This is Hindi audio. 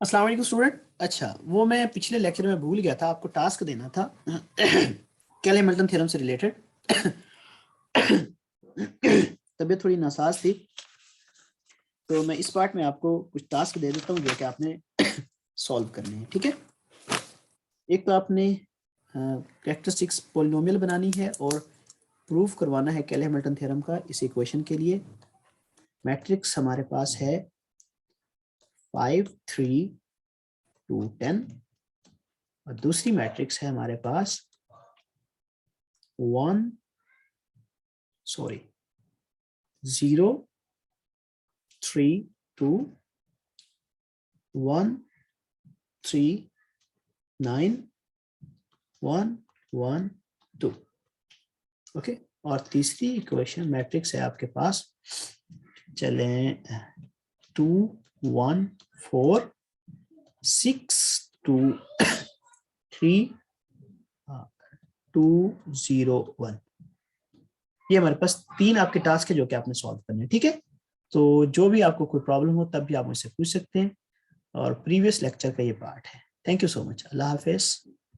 अस्सलाम वालेकुम स्टूडेंट। अच्छा, वो मैं पिछले लेक्चर में भूल गया था, आपको टास्क देना था केल हैमिल्टन थ्योरम से रिलेटेड। तबीयत थोड़ी नासाज थी, तो मैं इस पार्ट में आपको कुछ टास्क दे देता हूँ जो कि आपने सॉल्व करने हैं। ठीक है, एक तो आपने कैरेक्टरिस्टिक्स पॉलिनोमियल बनानी है और प्रूफ करवाना है केल हैमिल्टन थ्योरम का इस इक्वेशन के लिए। मैट्रिक्स हमारे पास है 5 3 2 10 और दूसरी मैट्रिक्स है हमारे पास 0 3 2 1 3 9 1 1 2। ओके, और तीसरी इक्वेशन मैट्रिक्स है आपके पास, चलें 2 1 4 6 2 3 2 0 1। ये हमारे पास तीन आपके टास्क है जो कि आपने सॉल्व करने हैं। ठीक है, तो जो भी आपको कोई प्रॉब्लम हो तब भी आप मुझसे पूछ सकते हैं और प्रीवियस लेक्चर का ये पार्ट है। Thank you so much. Allah Hafiz.